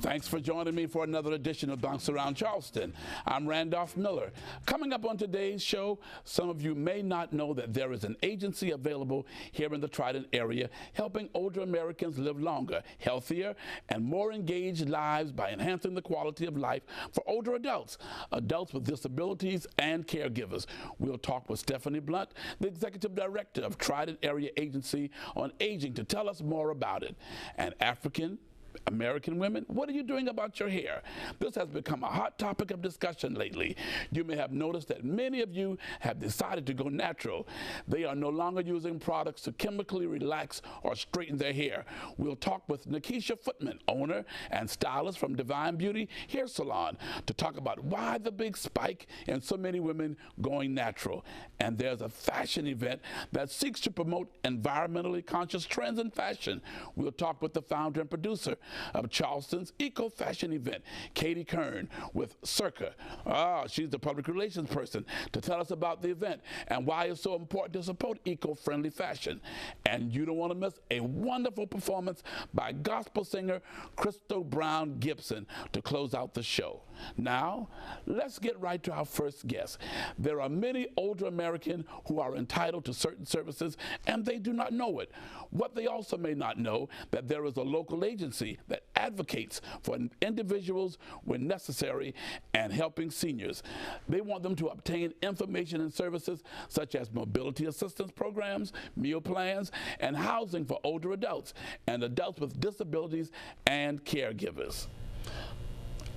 Thanks for joining me for another edition of Bounce Around Charleston. I'm Randolph Miller. Coming up on today's show, some of you may not know that there is an agency available here in the Trident area helping older Americans live longer, healthier, and more engaged lives by enhancing the quality of life for older adults, adults with disabilities, and caregivers. We'll talk with Stephanie Blunt, the Executive Director of Trident Area Agency on Aging, to tell us more about it. And American women, what are you doing about your hair? This has become a hot topic of discussion lately. You may have noticed that many of you have decided to go natural. They are no longer using products to chemically relax or straighten their hair. We'll talk with Nikisha Footman, owner and stylist from Divine Beauty Hair Salon, to talk about why the big spike in so many women going natural. And there's a fashion event that seeks to promote environmentally conscious trends in fashion. We'll talk with the founder and producer of Charleston's eco-fashion event, Katie Kern, with Circa. She's the public relations person, to tell us about the event and why it's so important to support eco-friendly fashion. And you don't want to miss a wonderful performance by gospel singer Crystal Brown Gibson to close out the show. Now, let's get right to our first guest. There are many older Americans who are entitled to certain services, and they do not know it. What they also may not know, that there is a local agency that advocates for individuals when necessary and helping seniors. They want them to obtain information and services such as mobility assistance programs, meal plans, and housing for older adults and adults with disabilities and caregivers.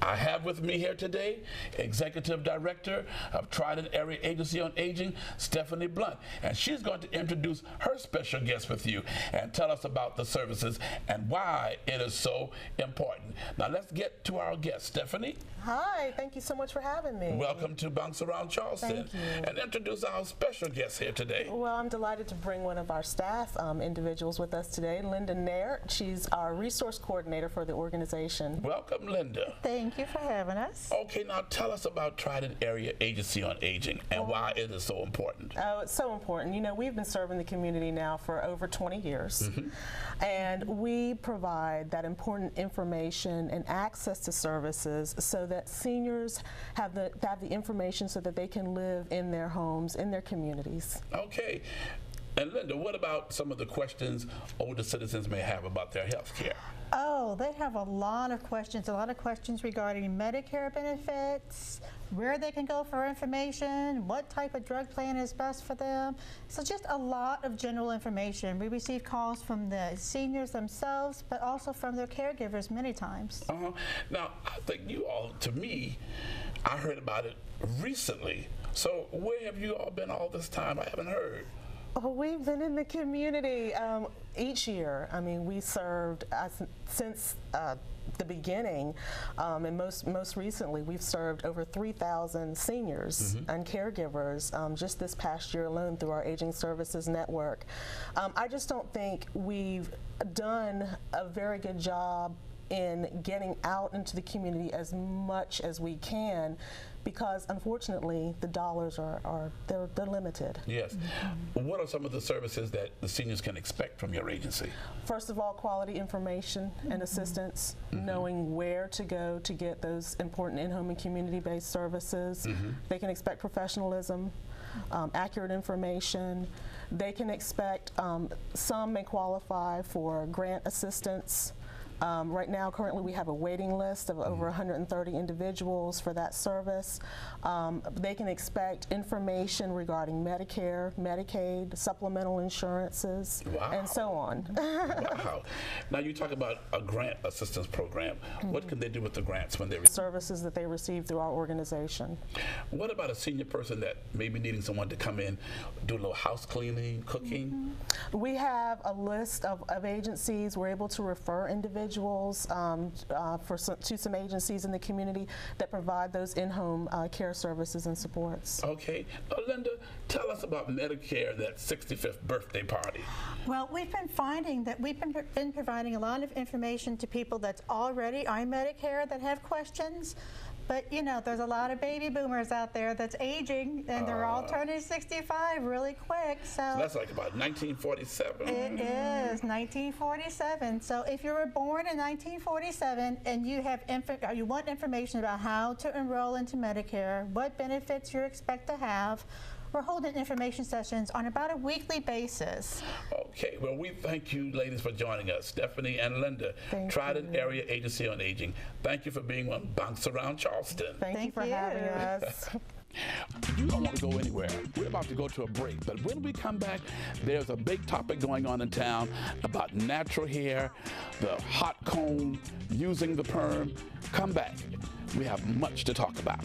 I have with me here today Executive Director of Trident Area Agency on Aging, Stephanie Blunt, and she's going to introduce her special guest with you and tell us about the services and why it is so important. Now let's get to our guest. Stephanie. Hi, thank you so much for having me. Welcome to Bounce Around Charleston. Thank you. And introduce our special guest here today. Well, I'm delighted to bring one of our staff individuals with us today, Linda Nair. She's our resource coordinator for the organization. Welcome, Linda. Thank you for having us. Okay, now tell us about Trident Area Agency on Aging and why it is so important. Oh, it's so important. You know, we've been serving the community now for over 20 years, and we provide that important information and access to services so that seniors have the information so that they can live in their homes, in their communities. Okay. And Linda, what about some of the questions older citizens may have about their health care? Oh, they have a lot of questions regarding Medicare benefits, where they can go for information, what type of drug plan is best for them. So just a lot of general information. We receive calls from the seniors themselves, but also from their caregivers many times. Now, I think you all, to me, I heard about it recently. So where have you all been all this time? I haven't heard. Oh, we've been in the community each year. I mean, we served since the beginning, and most recently, we've served over 3,000 seniors and caregivers just this past year alone through our Aging Services Network. I just don't think we've done a very good job in getting out into the community as much as we can, because unfortunately the dollars they're limited. Yes. What are some of the services that the seniors can expect from your agency? First of all, quality information and assistance, knowing where to go to get those important in-home and community-based services. They can expect professionalism, accurate information. They can expect, some may qualify for grant assistance. Right now, currently, we have a waiting list of over 130 individuals for that service. They can expect information regarding Medicare, Medicaid, supplemental insurances, and so on. Wow. Now, you talk about a grant assistance program. What can they do with the grants when they receive services that they receive through our organization? What about a senior person that may be needing someone to come in, do a little house cleaning, cooking? We have a list of agencies. We're able to refer individuals to some agencies in the community that provide those in-home care services and supports. Okay. Linda, tell us about Medicare, that 65th birthday party. Well, we've been finding that we've been providing a lot of information to people that's already on Medicare that have questions, But you know, there's a lot of baby boomers out there that's aging, and they're all turning 65 really quick. So that's like about 1947. It is 1947. So if you were born in 1947 and you have you want information about how to enroll into Medicare, what benefits you expect to have, we're holding information sessions on about a weekly basis. Okay, well, we thank you, ladies, for joining us. Stephanie and Linda, Trident Area Agency on Aging. Thank you for being on Bounce Around Charleston. Thank you for having us. You don't want to go anywhere. We're about to go to a break, but when we come back, there's a big topic going on in town about natural hair, the hot comb, using the perm. Come back. We have much to talk about.